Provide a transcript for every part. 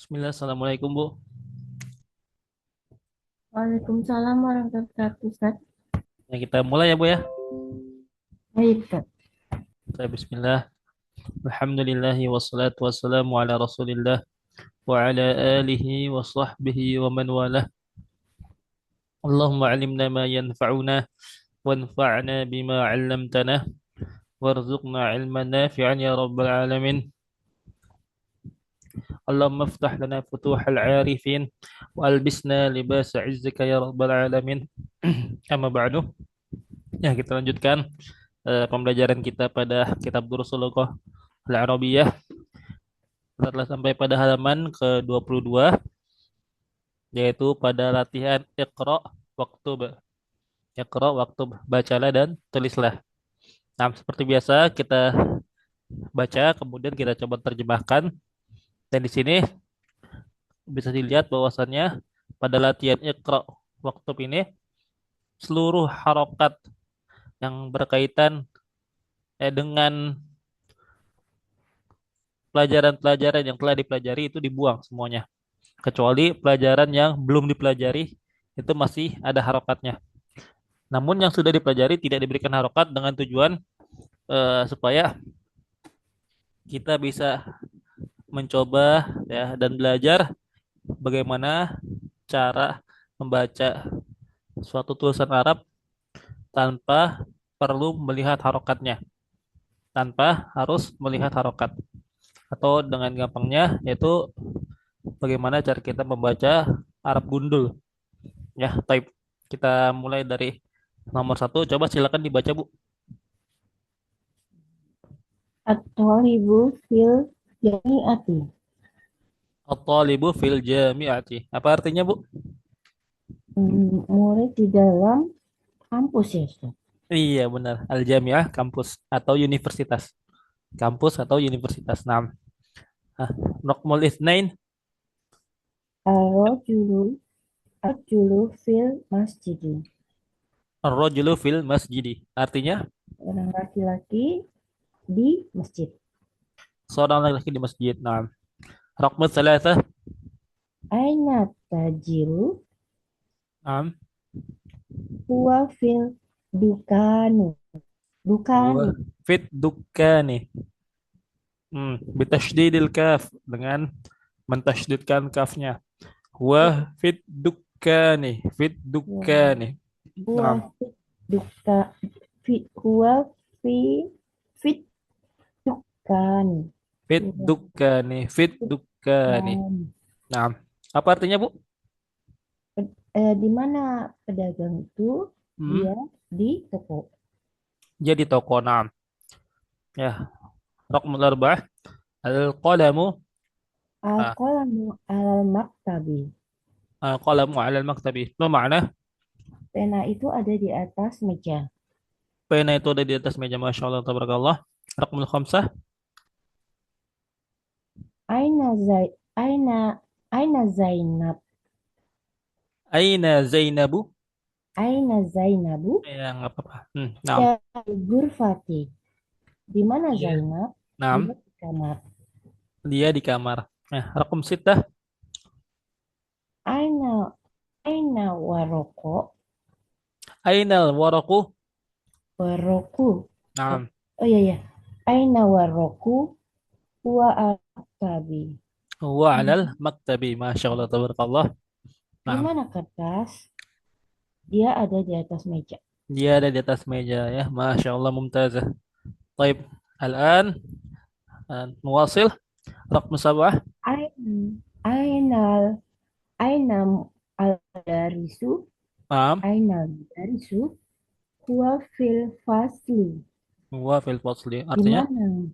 Bismillah, Assalamualaikum Bu. Waalaikumsalam warahmatullahi wabarakatuh, Ustaz. Ya, kita mulai ya Bu ya. Baik, Ustaz. Bismillah. Alhamdulillahi wassalatu wassalamu ala Rasulillah wa ala alihi wa sahbihi wa man walah. Allahumma alimna ma yanfa'una wanfa'na bima 'allamtana warzuqna ilman nafi'an ya rabbal alamin. Allahumma iftah lana futuhal 'arifin wa albisna libasa 'izzika ya rabbal alamin. Amma ba'du. Ya, kita lanjutkan pembelajaran kita pada kitab Durusul Lughah Al-Arabiyah. Kita telah sampai pada halaman ke-22, yaitu pada latihan waktub. Iqra waktub, bacalah dan tulislah. Nah, seperti biasa kita baca, kemudian kita coba terjemahkan. Dan di sini bisa dilihat bahwasannya pada latihan Iqra waktub ini seluruh harokat yang berkaitan dengan pelajaran-pelajaran yang telah dipelajari itu dibuang semuanya. Kecuali pelajaran yang belum dipelajari itu masih ada harokatnya. Namun yang sudah dipelajari tidak diberikan harokat dengan tujuan supaya kita bisa mencoba ya dan belajar bagaimana cara membaca suatu tulisan Arab tanpa perlu melihat harokatnya, tanpa harus melihat harokat. Atau dengan gampangnya yaitu bagaimana cara kita membaca Arab gundul. Ya, type. Kita mulai dari nomor satu. Coba silakan dibaca, Bu. At-thalibu fil jami'ati. At-talibu fil jami'ati. Apa artinya, Bu? Murid di dalam kampus ya, Ustaz. Iya, benar. Al-jami'ah, kampus atau universitas. Kampus atau universitas. Nah, ah, Nokmul Itsnain, Ar-rajulu ar-rajulu fil masjidi. ar-rajulu fil masjidi. Artinya, Orang laki-laki di masjid. seorang laki-laki di masjid. Nah, Raqmul Salasah. Aina tajiru Nah, huwa fil dukanu. huwa Dukani. fit dukkani. Bitasydidil kaf dengan mentasydidkan kafnya. Huwa fit dukkani, fit Huwa dukkani. Nah, huwa fit duka huwa fi fit dukani. fit Huwa dukkani, fit dukkani. dukani. Nah, apa artinya, Bu? Di mana pedagang itu Hmm, dia di toko. jadi toko. Nah, ya, raqmul arba'ah. Al-qalamu. Ah, Al-qalamu al-maktabi. al-qalamu 'ala al-maktabi. Apa makna? Pena itu ada di atas meja. Pena itu ada di atas meja. Masya Allah, tabarakallah. Raqmul khamsah. Aina Zai Aina Aina Zainab. Aina Zainabu? Aina Zainabu. Ya, nggak apa-apa. Nah, Ya, Gurfati. Di mana iya. Zainab? Nah, Dia di kamar. dia di kamar. Nah, raqam sitah. Aina Aina Waroko. Ainal waraku. Waroku. Oh, Nah, oh iya ya. Aina Waroku wa al-maktabi. huwa 'alal maktabi. Masya Allah, tabarakallah. Di Nah, mana kertas? Dia ada di atas meja. dia ada di atas meja ya. Masya Allah, mumtazah. Taib. Al-an. Nuwasil. Raqam sabah. Ain- Ainal Ainam al-darisu Nah, Ainal darisu huwa fil fasli. huwa fil fasli. Di Artinya, mana?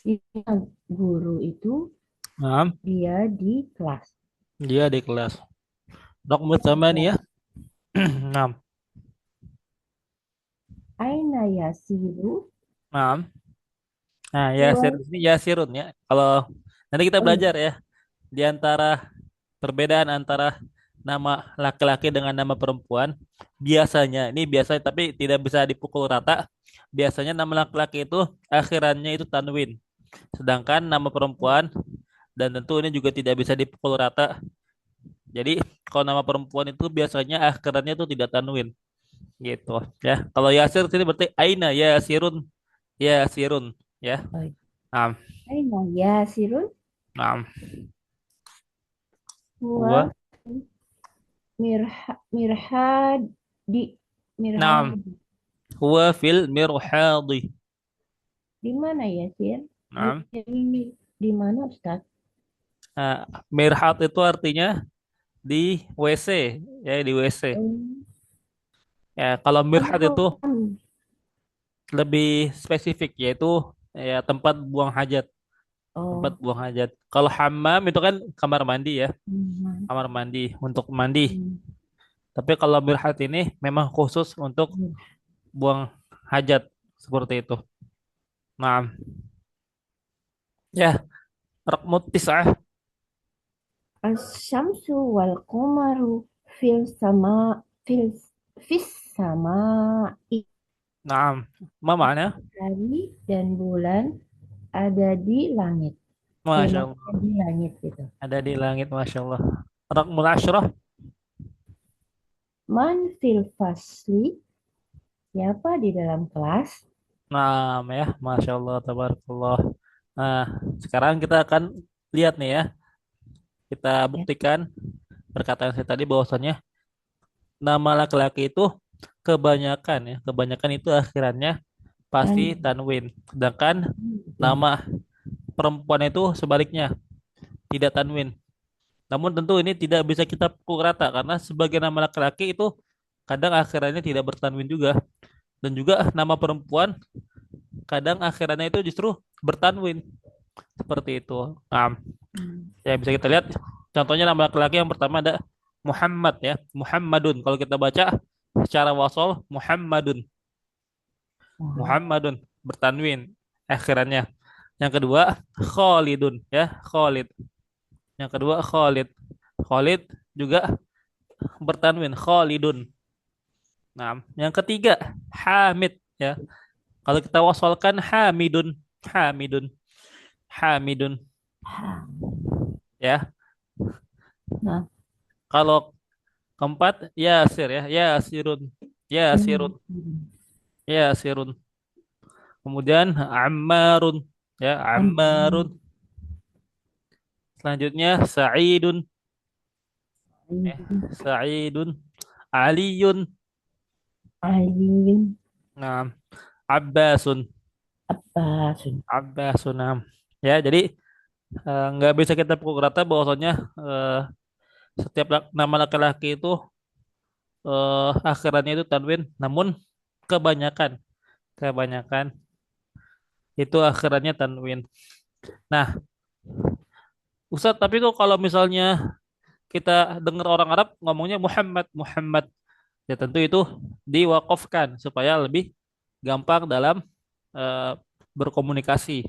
Di mana guru itu nah, dia di kelas. dia di kelas. Raqam Ya. tsamaniyah. Nah, Aina yasiru nah. Nah, Yasir huwa di sini Yasirun ya. Kalau nanti kita oh iya. belajar ya di antara perbedaan antara nama laki-laki dengan nama perempuan. Biasanya, ini biasa tapi tidak bisa dipukul rata. Biasanya nama laki-laki itu akhirannya itu tanwin. Sedangkan nama perempuan dan tentu ini juga tidak bisa dipukul rata. Jadi kalau nama perempuan itu biasanya akhirannya itu tidak tanwin gitu ya. Kalau Yasir sini berarti Aina Yasirun, Yasirun ya. Oh, Nah, aina yasirun nah, huwa huwa, mirhadi nah, mirhadi. huwa fil mirhadi. Di mana ya, Sir? Di, Nah, di mana, Ustaz? nah, mirhat itu artinya di WC ya, di WC. Oh, Ya, kalau mirhat itu Al-Haram. lebih spesifik yaitu ya tempat buang hajat, tempat Oh, buang hajat. Kalau hammam itu kan kamar mandi ya, hmm, kamar mandi untuk mandi. hmm, Tapi kalau mirhat ini memang khusus untuk hmm. buang hajat seperti itu. Nah, ya, rakmut tis'ah. Asy-syamsu wal qamaru fil sama fil fis sama Nah, ma mana? hari dan bulan ada di langit. Ya, Masya maksudnya Allah. di langit gitu. Ada di langit, Masya Allah. Rakmul asyrah. Man fil fasli, siapa di dalam kelas? Nah, ya, Masya Allah, tabarakallah. Nah, sekarang kita akan lihat nih ya. Kita Ya, buktikan perkataan saya tadi bahwasannya nama laki-laki itu kebanyakan ya, kebanyakan itu akhirannya pasti kan tanwin. Sedangkan betul. nama perempuan itu sebaliknya, tidak tanwin. Namun tentu ini tidak bisa kita pukul rata karena sebagai nama laki-laki itu kadang akhirannya tidak bertanwin juga. Dan juga nama perempuan kadang akhirannya itu justru bertanwin. Seperti itu. Nah, Hmm. ya bisa kita lihat contohnya nama laki-laki yang pertama ada Muhammad ya, Muhammadun. Kalau kita baca secara wasol Muhammadun, Oh, Muhammadun bertanwin akhirannya. Yang kedua Khalidun ya, Khalid. Yang kedua Khalid. Khalid juga bertanwin Khalidun. Nah, yang ketiga Hamid ya. Kalau kita wasolkan Hamidun, Hamidun, Hamidun ha. ya. Nah, Kalau keempat Yasir ya, Yasirun, Yasirun, hmm, hmm. Yasirun. Kemudian Ammarun ya, Ammarun. Amin. Selanjutnya Sa'idun ya, Sa'idun, Aliyun, Alim. nah, Abbasun, Apa? Abbasun. Nah. Ya, jadi nggak bisa kita pukul rata bahwasanya eh, setiap nama laki-laki itu akhirannya itu tanwin, namun kebanyakan, kebanyakan itu akhirannya tanwin. Nah, Ustadz, tapi kok kalau misalnya kita dengar orang Arab ngomongnya Muhammad, Muhammad, ya tentu itu diwakafkan supaya lebih gampang dalam eh, berkomunikasi.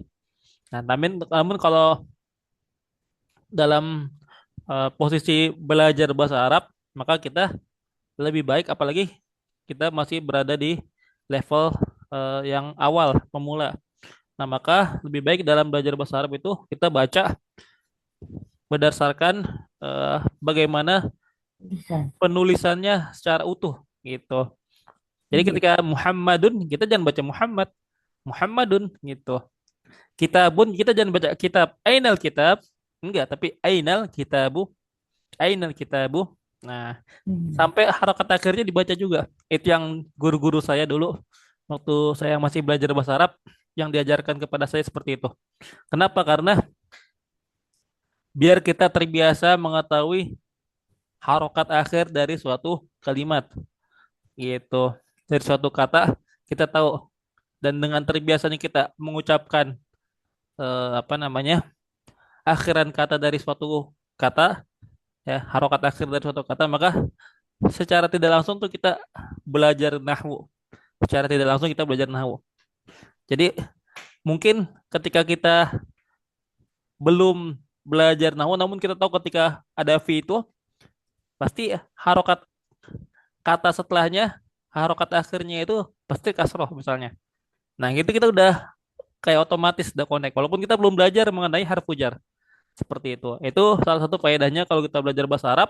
Nah, namun kalau dalam posisi belajar bahasa Arab, maka kita lebih baik apalagi kita masih berada di level yang awal, pemula. Nah, maka lebih baik dalam belajar bahasa Arab itu kita baca berdasarkan bagaimana Bisa. penulisannya secara utuh gitu. Jadi Iya. ketika Muhammadun kita jangan baca Muhammad, Muhammadun gitu. Kitabun kita jangan baca kitab. Ainal kitab enggak, tapi ainal kitabu, ainal kitabu. Nah, Hmm. sampai harokat akhirnya dibaca juga. Itu yang guru-guru saya dulu waktu saya masih belajar bahasa Arab yang diajarkan kepada saya seperti itu. Kenapa? Karena biar kita terbiasa mengetahui harokat akhir dari suatu kalimat gitu. Dari suatu kata kita tahu dan dengan terbiasanya kita mengucapkan apa namanya akhiran kata dari suatu kata ya harokat akhir dari suatu kata maka secara tidak langsung tuh kita belajar nahwu. Secara tidak langsung kita belajar nahwu. Jadi mungkin ketika kita belum belajar nahwu namun kita tahu ketika ada fi itu pasti harokat kata setelahnya harokat akhirnya itu pasti kasroh misalnya. Nah, gitu kita udah kayak otomatis udah connect walaupun kita belum belajar mengenai harfu jar. Seperti itu. Itu salah satu faedahnya kalau kita belajar bahasa Arab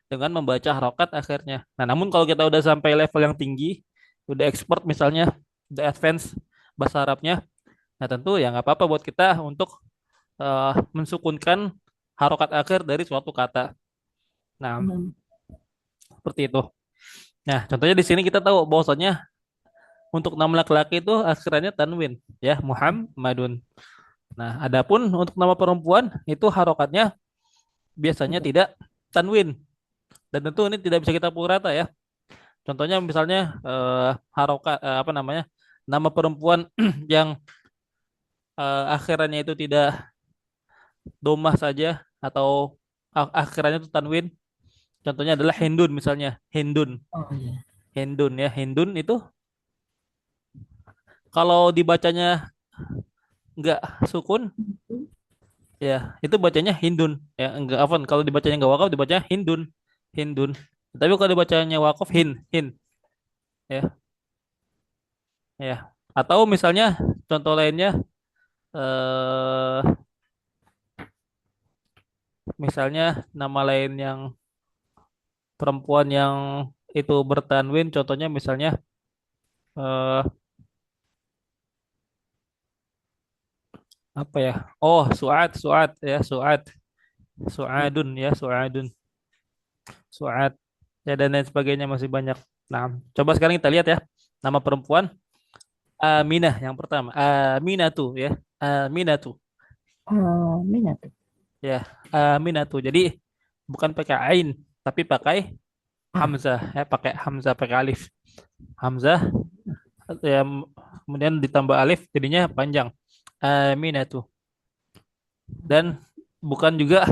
dengan membaca harokat akhirnya. Nah, namun kalau kita udah sampai level yang tinggi, udah expert misalnya, udah advance bahasa Arabnya, nah tentu ya nggak apa-apa buat kita untuk mensukunkan harokat akhir dari suatu kata. Nah, Hmm. seperti itu. Nah, contohnya di sini kita tahu bahwasanya untuk nama laki-laki itu akhirannya tanwin, ya, Muhammadun. Nah, adapun untuk nama perempuan itu harokatnya biasanya Iya. tidak tanwin. Dan tentu ini tidak bisa kita pukul rata ya. Contohnya misalnya harokat apa namanya? Nama perempuan yang akhirannya itu tidak domah saja atau akhirannya itu tanwin. Contohnya adalah Hindun misalnya. Hindun. Oh iya. Hindun ya. Hindun itu kalau dibacanya nggak sukun ya itu bacanya Hindun ya enggak apa kalau dibacanya nggak wakaf dibacanya Hindun. Hindun. Tapi kalau dibacanya wakaf hin ya ya. Atau misalnya contoh lainnya eh misalnya nama lain yang perempuan yang itu bertanwin contohnya misalnya eh apa ya? Oh, Suad, Suad ya, Suad. Suadun ya, Suadun. Suad ya dan lain sebagainya masih banyak. Nah, coba sekarang kita lihat ya. Nama perempuan Aminah yang pertama. Aminatu ya. Aminatu Minat. ya. Aminatu. Jadi bukan pakai ain tapi pakai Ah, hamzah ya, pakai hamzah pakai alif. Hamzah ya kemudian ditambah alif jadinya panjang. Aminatu. Dan bukan juga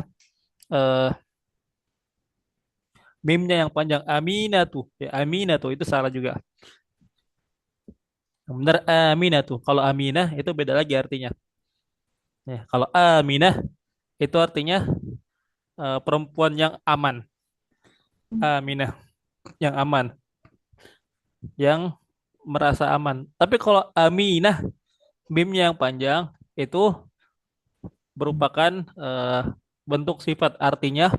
eh, mimnya yang panjang Aminatu ya Aminatu itu salah juga. Yang benar Aminatu. Kalau Aminah itu beda lagi artinya. Ya, kalau Aminah itu artinya perempuan yang aman. Aminah yang aman, yang merasa aman. Tapi kalau Aminah mimnya yang panjang itu merupakan bentuk sifat artinya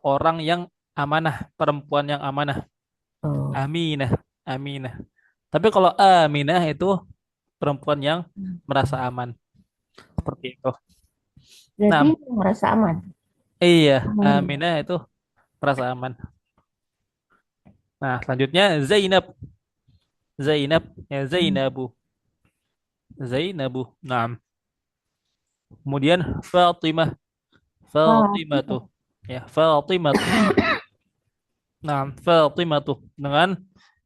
orang yang amanah, perempuan yang amanah. oh. Aminah, Aminah. Tapi kalau Aminah itu perempuan yang merasa aman. Seperti itu. Berarti Nah, merasa aman. iya, Aman. Aminah itu merasa aman. Nah, selanjutnya Zainab. Zainab, ya Zainabu. Zainabu. Nah, kemudian Fatimah. Fatimah Fatimah. tuh. Ya, Fatimah tuh. Nah, Fatimah tuh dengan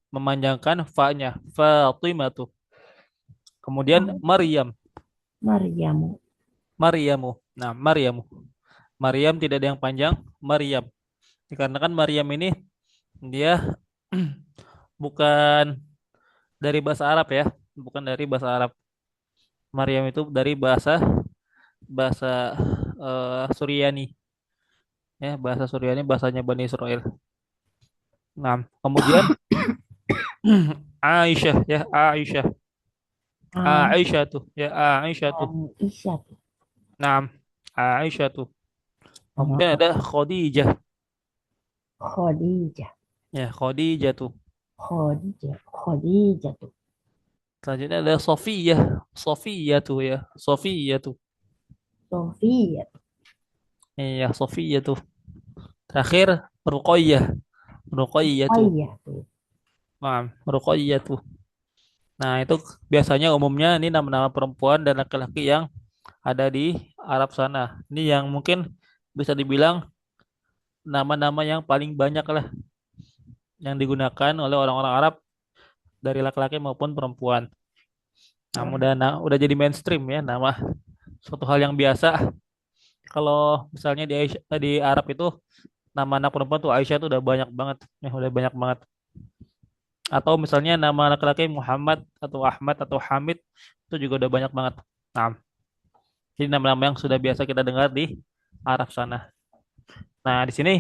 memanjangkan fa-nya. Fatimah tuh. Kemudian Oh, Maryam. Maryamu. Maryamu. Nah, Maryamu. Maryam tidak ada yang panjang. Maryam. Dikarenakan Maryam ini dia bukan dari bahasa Arab ya. Bukan dari bahasa Arab. Maryam itu dari bahasa bahasa Suryani ya bahasa Suryani bahasanya Bani Israel. Nah, kemudian Aisyah ya Aisyah. Ah, Aisyah tuh ya Aisyah tuh. Aisyah. Nah, Aisyah tuh. Kemudian Oh, ada Khadijah Khadijah. ya Khadijah tuh. Khadijah. Khadijah tuh. Selanjutnya ada Sofiyah. Sofiyah tuh ya Sofiyah tuh. Sofia. Iya Sofiyah tuh. Terakhir Ruqayyah. Ruqayyah tuh. Ruqayyah tuh. Nah, Ruqayyah tuh. Nah, itu biasanya umumnya ini nama-nama perempuan dan laki-laki yang ada di Arab sana. Ini yang mungkin bisa dibilang nama-nama yang paling banyak lah yang digunakan oleh orang-orang Arab dari laki-laki maupun perempuan. Nah, udah jadi mainstream ya nama suatu hal yang biasa. Kalau misalnya di Arab itu nama anak perempuan tuh Aisyah tuh udah banyak banget, ya udah banyak banget. Atau misalnya nama laki-laki Muhammad atau Ahmad atau Hamid itu juga udah banyak banget. Nah, ini nama-nama yang sudah biasa kita dengar di Arab sana. Nah, di sini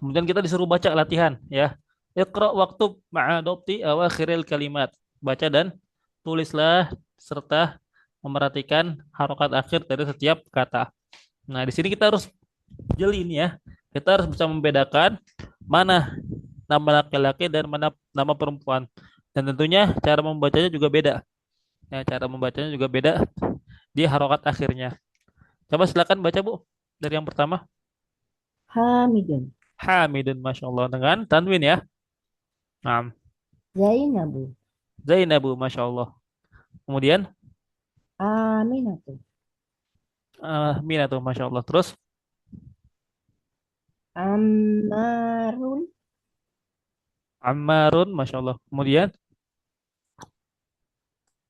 kemudian kita disuruh baca latihan ya. Iqra waktu ma'adopti awakhiril kalimat. Baca dan tulislah serta Memerhatikan harokat akhir dari setiap kata. Nah, di sini kita harus jeli nih ya. Kita harus bisa membedakan mana nama laki-laki dan mana nama perempuan. Dan tentunya cara membacanya juga beda. Ya, cara membacanya juga beda di harokat akhirnya. Coba silakan baca Bu dari yang pertama. Hamidun. Hamidun, masya Allah dengan tanwin ya. Nah, Zainabu. Zainabu, masya Allah. Kemudian Aminatu. Mina tuh, masya Allah. Terus Ammarun. Ammarun, masya Allah. Kemudian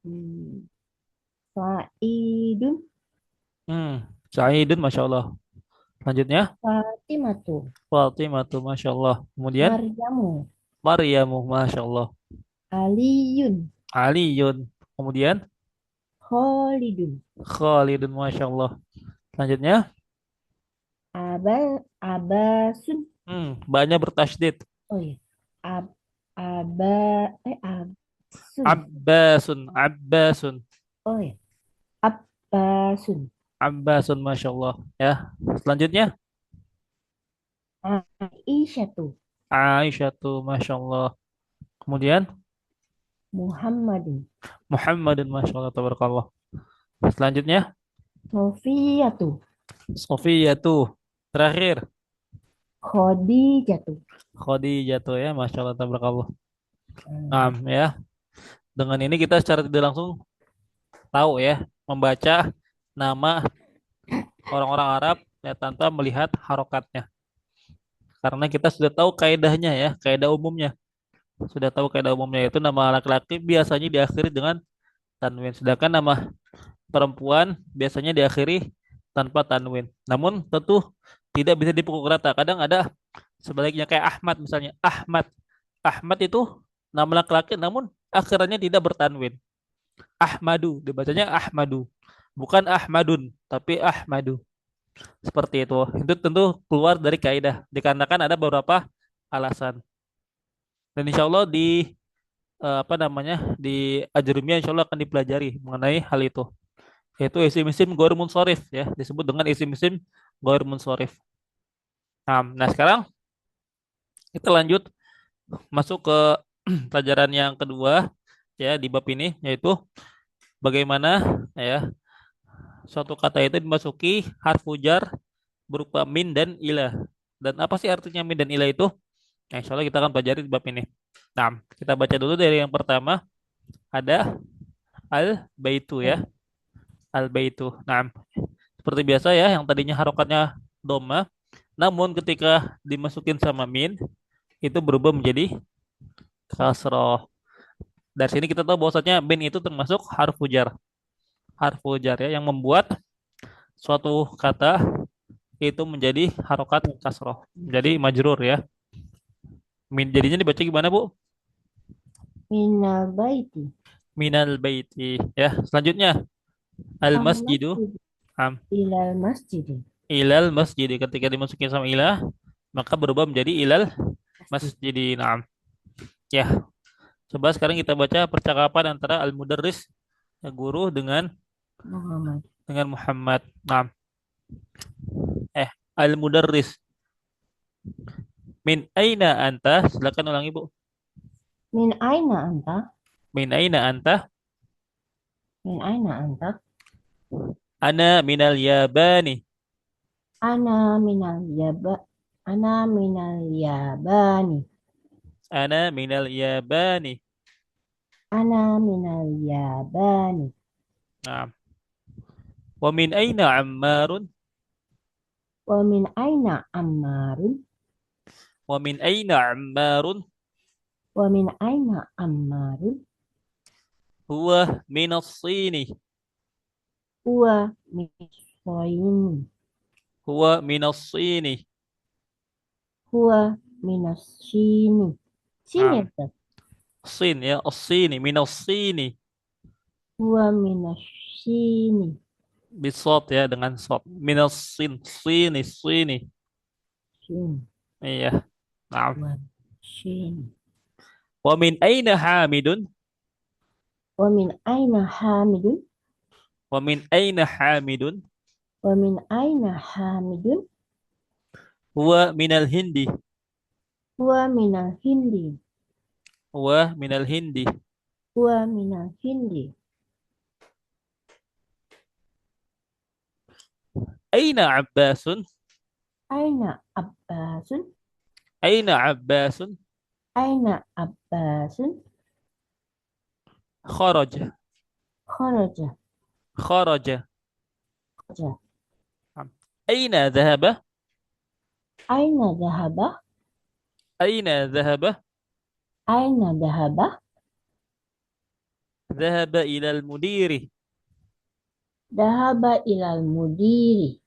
Hmm, Saidun. hmm, Sa'idun, masya Allah. Selanjutnya Fatimatu. Fatimah tuh, masya Allah. Kemudian Maryamu. Maryamu, masya Allah. Aliyun. Aliyun. Kemudian Khalidun. Khalidun, masya Allah. Selanjutnya Abasun. banyak bertasydid. Oh iya. Ab, aba, Absun. Abbasun, Abbasun, Oh ya. Abbasun. Abbasun, masya Allah. Ya. Selanjutnya Aisyatu. Aisyah tuh, masya Allah. Kemudian Muhammadun. Muhammadun, masya Allah, tabarakallah. Selanjutnya Sofiyatu. Sofia tuh. Terakhir Khadijatu. Khadijah tuh ya, masya Allah, tabarakallah. Nah, Hmm. ya. Dengan ini kita secara tidak langsung tahu ya, membaca nama orang-orang Arab ya tanpa melihat harokatnya. Karena kita sudah tahu kaidahnya ya, kaidah umumnya. Sudah tahu kaidah umumnya itu nama laki-laki biasanya diakhiri dengan tanwin. Sedangkan nama perempuan biasanya diakhiri tanpa tanwin. Namun tentu tidak bisa dipukul rata. Kadang ada sebaliknya kayak Ahmad misalnya. Ahmad. Ahmad itu nama laki-laki namun akhirannya tidak bertanwin. Ahmadu, dibacanya Ahmadu. Bukan Ahmadun, tapi Ahmadu. Seperti itu. Itu tentu keluar dari kaidah. Dikarenakan ada beberapa alasan. Dan insya Allah di apa namanya di Ajrumiyah insya Allah akan dipelajari mengenai hal itu. Yaitu isim-isim ghair munsharif ya, disebut dengan isim-isim ghair munsharif. Nah, sekarang kita lanjut masuk ke pelajaran yang kedua ya di bab ini yaitu bagaimana ya suatu kata itu dimasuki harfu jar berupa min dan ilah. Dan apa sih artinya min dan ilah itu? Nah, insya Allah kita akan pelajari di bab ini. Nah, kita baca dulu dari yang pertama ada al baitu Ya. ya, al baitu. Nah, seperti biasa ya yang tadinya harokatnya doma, namun ketika dimasukin sama min itu berubah menjadi kasroh. Dari sini kita tahu bahwasanya min itu termasuk harfu jar ya yang membuat suatu kata itu menjadi harokat kasroh, jadi majrur ya. Min jadinya dibaca gimana Bu? Minal baiti. Minal baiti ya. Selanjutnya al Al masjidu masjid. am Ilal masjid. ilal masjidi, ketika dimasukin sama ilah maka berubah menjadi ilal Masjid. masjidi. Naam. Ya, coba sekarang kita baca percakapan antara al mudarris ya, guru Muhammad. dengan Muhammad. Naam. Al mudarris, min aina anta? Silakan ulangi Bu. Min aina anta? Min aina anta? Min aina anta? Ana minal Yabani. Ana minal yaba. Ana minal yabani. Ana minal Yabani. Ana minal yabani. Naam. Wa min aina Ammarun? Wa min aina ammarun? Wa min aina Ammarun? Wa min aina ammarun? Huwa min as-Sini. Huwa min soyin. Huwa min as-Sini. Huwa min sini. Sini Naam. apa? Sin ya, as-Sini, min as-Sini. Huwa min sini. Bisot ya dengan sot. Min as-Sin, Sini, Sini. Sini. Iya. Naam. Huwa sini. Wa min aina Hamidun? Wa min aina hamidun? Wa min aina Hamidun? Wa min aina Hamidun? Huwa minal Hindi. Huwa minal Hindi. Huwa minal Hindi. Huwa minal Hindi. Aina Abbasun? Aina Abbasun? Aina Abbasun? Aina Abbasun? Kharaja. Kharaja. Kharaja. Kharaja. Aina dhahaba? Aina dhahaba? Aina dhahaba? Aina dhahaba? Dhahaba ilal mudiri. Dhahaba ilal mudiri.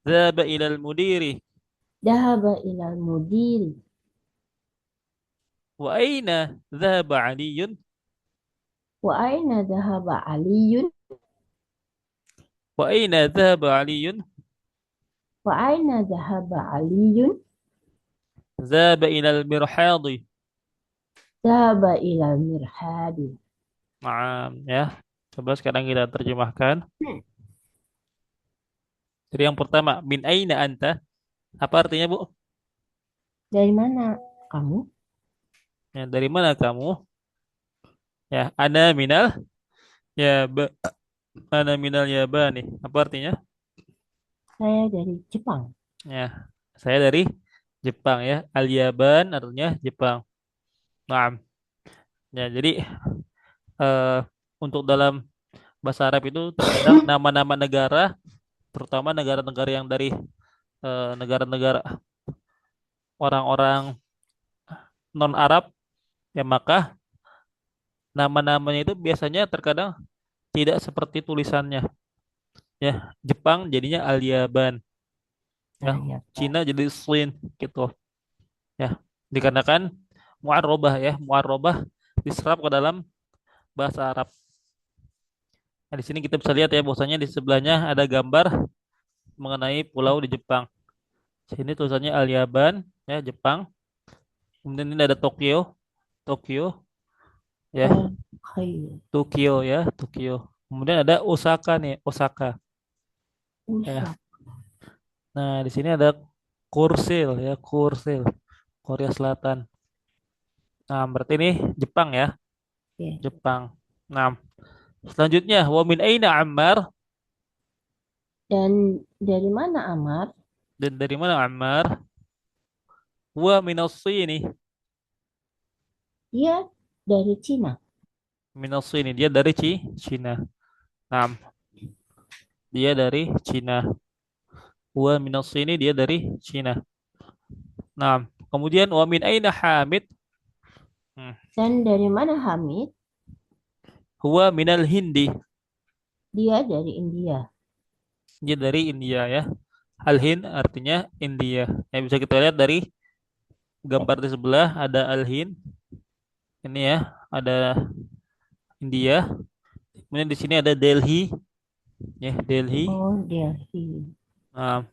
Dhahaba ilal mudiri. Dhahaba ilal mudiri. Wa aina dhahaba Aliyun? Wa aina dhahaba Aliyun? Wa aina dhahaba Aliyun? Wa aina dhahaba Aliyun? Dhahaba ilal mirhadi. Dhahaba ilal mirhadi. Naam, ya. Coba sekarang kita terjemahkan. Jadi yang pertama, min aina anta? Apa artinya, Bu? Dari mana kamu? Ya, dari mana kamu? Ya, ana minal ya ba. Ana minal ya ba nih. Apa artinya? Saya dari Jepang. Ya, saya dari Jepang ya. Al-Yaban artinya Jepang. Naam. Ya, jadi eh, untuk dalam bahasa Arab itu terkadang nama-nama negara, terutama negara-negara yang dari negara-negara orang-orang non-Arab, ya maka nama-namanya itu biasanya terkadang tidak seperti tulisannya. Ya, Jepang jadinya Al-Yaban, ya, Nah, ya, Pak. Cina jadi Sin gitu. Ya, dikarenakan muarrobah ya, muarrobah diserap ke dalam bahasa Arab. Nah, di sini kita bisa lihat ya bahwasanya di sebelahnya ada gambar mengenai pulau di Jepang. Sini tulisannya Al-Yaban ya, Jepang. Kemudian ini ada Tokyo, Tokyo ya, Al-Khair. Tokyo ya, Tokyo. Kemudian ada Osaka nih, Osaka ya. Usah. Nah, di sini ada Kursil ya, Kursil, Korea Selatan. Nah, berarti ini Jepang ya, Oke. Jepang. Nah, selanjutnya wa min aina Ammar? Dan dari mana Amar? Dan dari mana Ammar? Wa minas Sini. Dia dari Cina. Minas Sini dia dari Cina. Nah, dia dari Cina. Wa minas Sini dia dari Cina. Nah, kemudian wa min aina Hamid? Hmm. Dan dari mana Hamid? Huwa minal Hindi. Dia dari India. Dia dari India ya. Al-Hind artinya India. Yang bisa kita lihat dari gambar di sebelah ada Al-Hind. Ini ya, ada India. Kemudian di sini ada Delhi, ya Delhi. Oh, Delhi. Nah,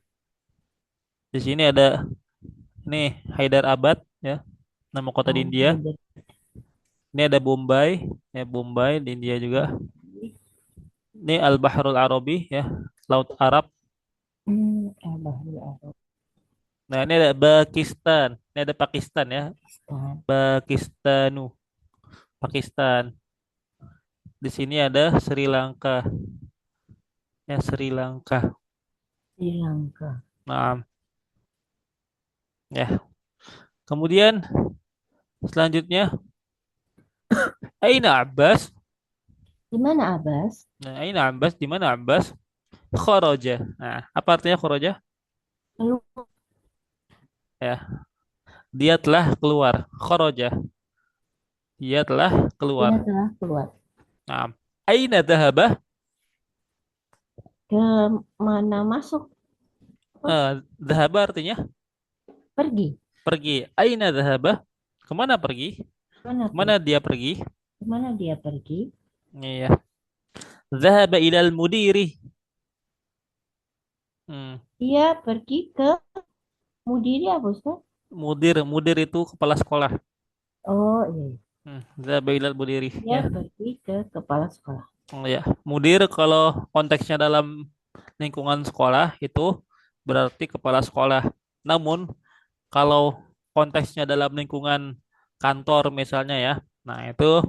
di sini ada ini Hyderabad, ya nama kota di Oh, India. Hyder. Ini ada Bombay, ya Bombay di India juga. Ini Al-Bahrul Arabi, ya Laut Arab. Al-Bahrul Arab. Nah, ini ada Pakistan. Ini ada Pakistan ya, Pakistan. Pakistanu, Pakistan. Di sini ada Sri Lanka, ya Sri Lanka. Sri Lanka. Nah, ya. Kemudian selanjutnya Aina Abbas? Di mana Abbas? Nah, Aina Abbas di mana Abbas? Kharaja. Nah, apa artinya kharaja? Lalu Ya, dia telah keluar. Kharaja. Dia telah dia keluar. telah keluar. Nah, Aina dhahaba? Ke mana masuk? Oh, Dhahaba artinya pergi. pergi. Aina dhahaba? Kemana pergi? Mana Kemana pergi? dia pergi? Kemana dia pergi? Iya. Dhahaba ilal mudiri. Hmm. Dia pergi ke Mudiri apa Ustaz? Mudir, mudir itu kepala sekolah. Oh, iya. Dzahaba ilal mudiri Dia ya. pergi ke kepala sekolah. Oh ya, mudir kalau konteksnya dalam lingkungan sekolah itu berarti kepala sekolah. Namun kalau konteksnya dalam lingkungan kantor misalnya ya, nah itu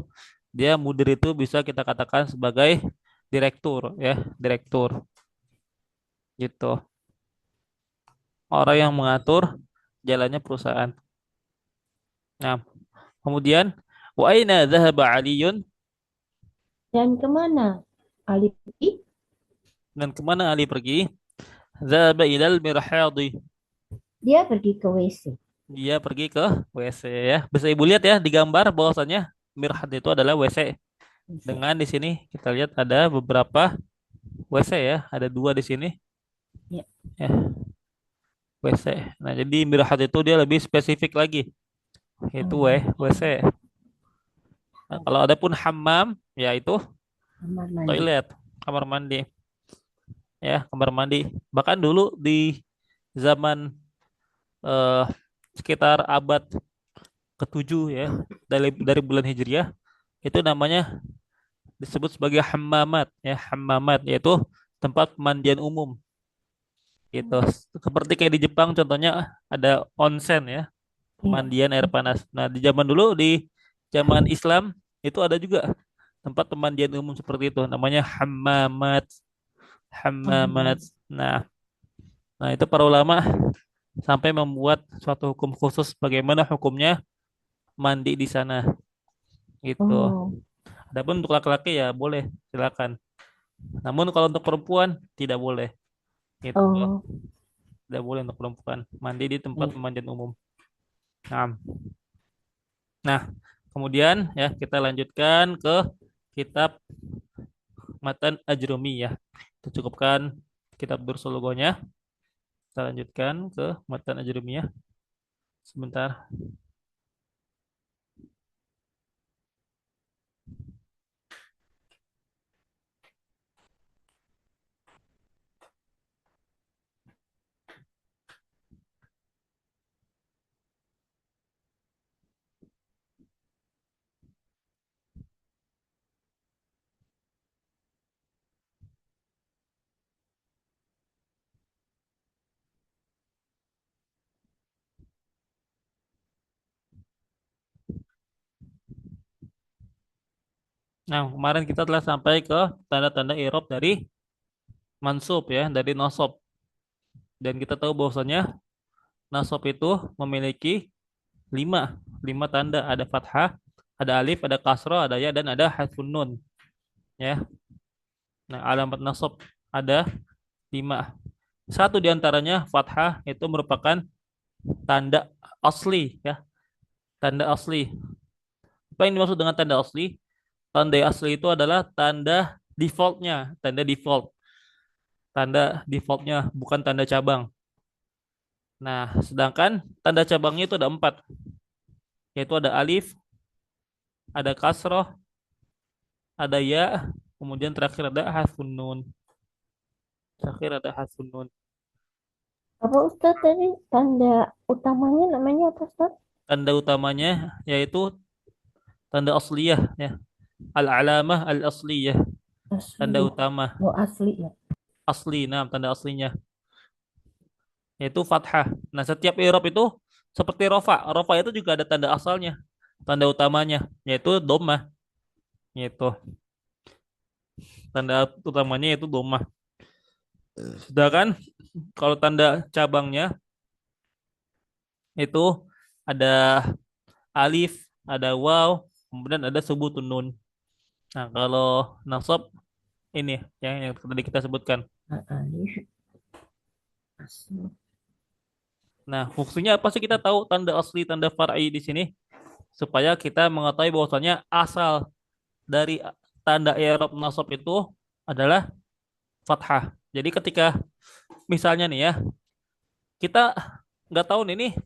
dia mudir itu bisa kita katakan sebagai direktur ya, direktur gitu. Orang yang mengatur jalannya perusahaan. Nah, kemudian wa aina dhahaba Aliyun, Dan kemana Ali pergi? dan kemana Ali pergi? Dhahaba ilal mirhadi. Dia pergi ke WC. Dia pergi ke WC ya. Bisa Ibu lihat ya di gambar bahwasanya mirhad itu adalah WC. WC. Dengan di sini kita lihat ada beberapa WC ya, ada dua di sini Ya. ya, WC. Nah, jadi mirhad itu dia lebih spesifik lagi, yaitu Oh, WC. Nah, kalau ada pun hammam yaitu kamar mandi. toilet, kamar mandi ya, kamar mandi. Bahkan dulu di zaman eh, sekitar abad ketujuh ya, dari bulan Hijriah itu namanya disebut sebagai hammamat ya, hammamat yaitu tempat pemandian umum gitu. Seperti kayak di Jepang contohnya ada onsen ya, Ya. pemandian air panas. Nah, di zaman dulu di zaman Islam itu ada juga tempat pemandian umum seperti itu namanya hammamat, hammamat. Oh, Nah, nah itu para ulama sampai membuat suatu hukum khusus bagaimana hukumnya mandi di sana gitu. oh, Adapun untuk laki-laki ya boleh, silakan. Namun kalau untuk perempuan tidak boleh. Gitu. oh, Tidak boleh untuk perempuan mandi di tempat ya. pemandian umum. Nah, nah, kemudian ya kita lanjutkan ke kitab Matan Ajrumiyah. Kita cukupkan kitab Dursul Lughonya. Kita lanjutkan ke Matan Ajrumiyah. Sebentar. Nah, kemarin kita telah sampai ke tanda-tanda i'rab dari mansub ya, dari nasab. Dan kita tahu bahwasanya nasab itu memiliki lima, lima tanda. Ada fathah, ada alif, ada kasrah, ada ya, dan ada hadfun nun. Ya. Nah, alamat nasab ada lima. Satu diantaranya fathah itu merupakan tanda asli ya, tanda asli. Apa yang dimaksud dengan tanda asli? Tanda asli itu adalah tanda defaultnya, tanda default, tanda defaultnya bukan tanda cabang. Nah, sedangkan tanda cabangnya itu ada empat, yaitu ada alif, ada kasroh, ada ya, kemudian terakhir ada hasfun nun. Terakhir ada hasfun nun. Apa Ustaz tadi tanda utamanya namanya apa Ustaz? Tanda utamanya yaitu tanda asliyah ya. Al-alamah al-asliyah, tanda Asli. utama Oh, asli ya. asli, nah tanda aslinya yaitu fathah. Nah, setiap i'rab itu seperti rofa. Rofa itu juga ada tanda asalnya, tanda utamanya yaitu dhammah, yaitu tanda utamanya yaitu dhammah. Sedangkan kalau tanda cabangnya itu ada alif, ada waw, kemudian ada subutun nun. Nah, kalau nasab ini yang tadi kita sebutkan. Alif asli. Nah, fungsinya apa sih kita tahu tanda asli, tanda far'i di sini? Supaya kita mengetahui bahwasanya asal dari tanda i'rab nasab itu adalah fathah. Jadi ketika misalnya nih ya, kita nggak tahu nih,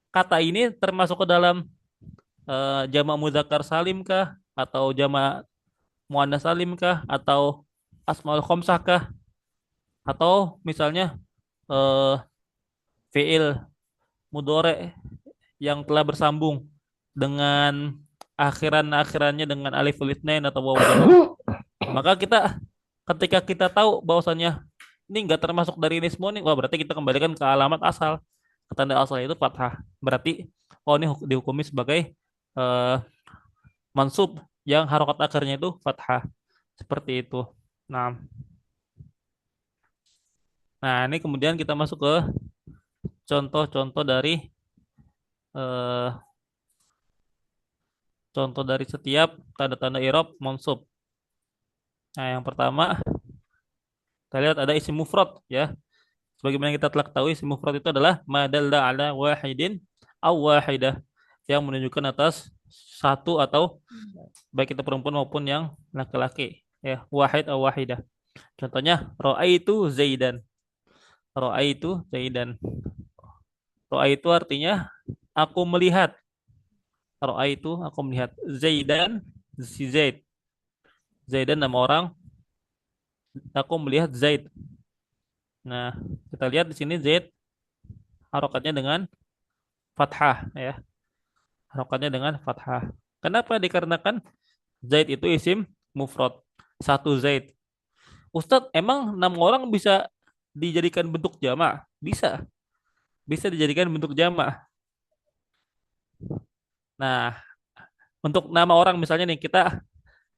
kata ini termasuk ke dalam jamak mudzakkar salim kah, atau jamak muannats salim kah, atau asmaul khamsah kah, atau misalnya eh, fiil mudhore yang telah bersambung dengan akhirannya dengan alif litnain atau wawu jamaah, maka kita ketika kita tahu bahwasannya ini nggak termasuk dari ini semua nih, wah berarti kita kembalikan ke alamat asal. Ke tanda asal itu fathah. Berarti oh ini dihukumi sebagai eh, mansub yang harokat akhirnya itu fathah. Seperti itu. Nah, ini kemudian kita masuk ke contoh-contoh dari eh, contoh dari setiap tanda-tanda i'rab mansub. Nah, yang pertama kita lihat ada isim mufrad ya. Sebagaimana kita telah ketahui, isim mufrad itu adalah madalla ala wahidin aw wahidah, yang menunjukkan atas satu atau baik itu perempuan maupun yang laki-laki ya, wahid atau wahidah. Contohnya raaitu zaidan. Raaitu zaidan. Raaitu artinya aku melihat. Raaitu aku melihat. Zaidan si Zaid. Zaidan nama orang, aku melihat Zaid. Nah, kita lihat di sini Zaid harokatnya dengan fathah ya. Harokatnya dengan fathah. Kenapa? Dikarenakan Zaid itu isim mufrad. Satu Zaid. Ustadz, emang 6 orang bisa dijadikan bentuk jamak? Bisa. Bisa dijadikan bentuk jamak. Nah, untuk nama orang misalnya nih,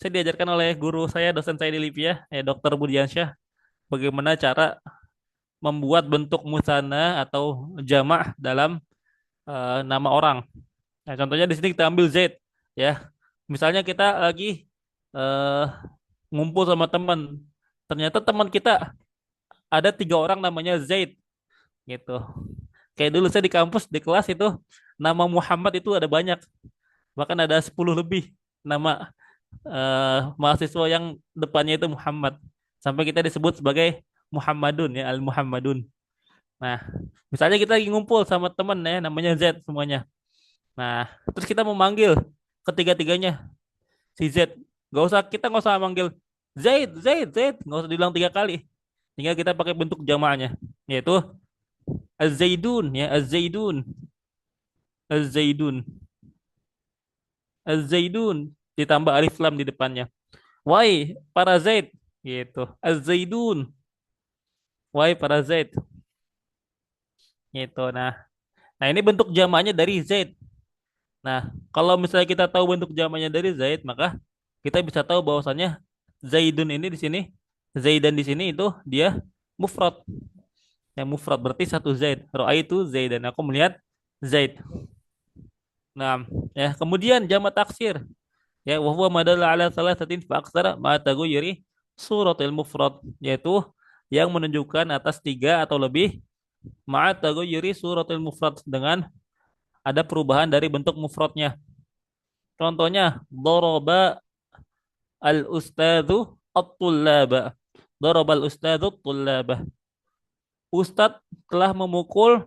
saya diajarkan oleh guru saya, dosen saya di Libya, Dr. Budiansyah, bagaimana cara membuat bentuk musanna atau jamak dalam nama orang. Nah, contohnya di sini kita ambil Z, ya. Misalnya kita lagi eh, ngumpul sama teman, ternyata teman kita ada 3 orang namanya Zaid, gitu. Kayak dulu saya di kampus, di kelas itu nama Muhammad itu ada banyak, bahkan ada 10 lebih nama mahasiswa yang depannya itu Muhammad. Sampai kita disebut sebagai Muhammadun ya, Al-Muhammadun. Nah, misalnya kita lagi ngumpul sama temen ya, namanya Z semuanya. Nah, terus kita mau manggil ketiga-tiganya si Z. Kita nggak usah manggil Zaid, Zaid, Zaid. Nggak usah diulang 3 kali. Tinggal kita pakai bentuk jamaknya, yaitu Az-Zaidun ya, Az-Zaidun, Az-Zaidun, Az-Zaidun. Ditambah alif lam di depannya. Wahai para Zaid, gitu. Az-Zaidun, wahai para Zaid, gitu. Nah, ini bentuk jamaknya dari Zaid. Nah, kalau misalnya kita tahu bentuk jamaknya dari Zaid, maka kita bisa tahu bahwasannya Zaidun ini di sini, Zaidan di sini itu dia mufrad. Yang mufrad berarti satu Zaid. Ra'aitu Zaidan. Aku melihat Zaid. Nah, ya, kemudian jamak taksir. Ya, wa huwa madalla ala thalathatin fa aktsara ma taghayyuri suratil mufrad, yaitu yang menunjukkan atas 3 atau lebih ma taghayyuri suratil mufrad, dengan ada perubahan dari bentuk mufradnya. Contohnya, daraba al-ustadzu at-tullaba. Daraba al-ustadzu at-tullaba. Ustadz telah memukul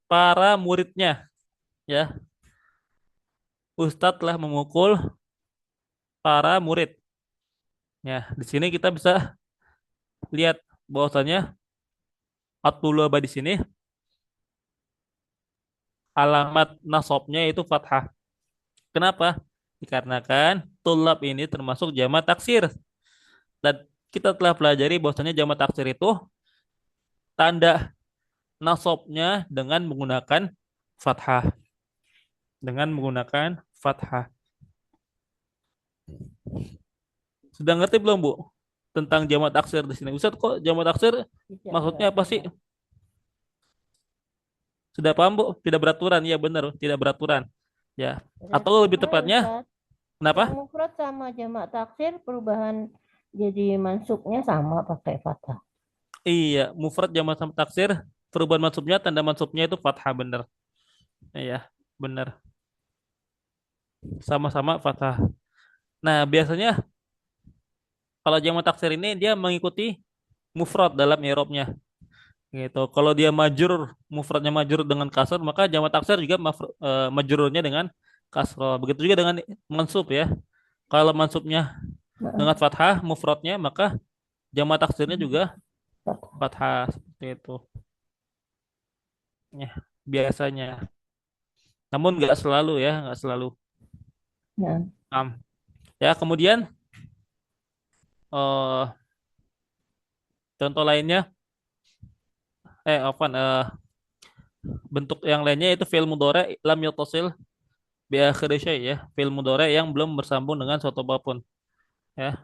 para muridnya, ya. Ustadz telah memukul para murid. Ya, di sini kita bisa lihat bahwasanya at-tullaba di sini alamat nasabnya itu fathah. Kenapa? Dikarenakan tulab ini termasuk jamak taksir. Dan kita telah pelajari bahwasanya jamak taksir itu tanda nasabnya dengan menggunakan fathah. Dengan menggunakan fathah. Sudah ngerti belum, Bu? Tentang jamak taksir di sini. Ustaz, kok jamak taksir maksudnya apa sih? Tidak. Sudah paham, Bu? Tidak beraturan. Ya benar, tidak beraturan. Ya. Berarti Atau lebih sama ya, tepatnya, Ustaz. Yang kenapa? mufrad sama jamak taksir perubahan jadi mansubnya sama pakai fathah. Iya, mufrad jamak sama taksir, perubahan mansubnya, tanda mansubnya itu fathah, benar. Iya, benar. Sama-sama fathah. Nah, biasanya kalau jamak taksir ini dia mengikuti mufrad dalam i'rabnya. Gitu. Kalau dia majrur, mufradnya majrur dengan kasr, maka jamak taksir juga majrurnya dengan kasroh. Begitu juga dengan mansub ya. Kalau mansubnya dengan Nah, fathah mufradnya, maka jamak taksirnya juga fathah. fathah, seperti itu. Ya, biasanya. Namun nggak selalu ya, nggak selalu. Nah, Naam. Ya, kemudian eh contoh lainnya bentuk yang lainnya itu fi'il mudhari lam yattasil bi akhiri syai ya. Fi'il mudhari yang belum bersambung dengan suatu apapun ya.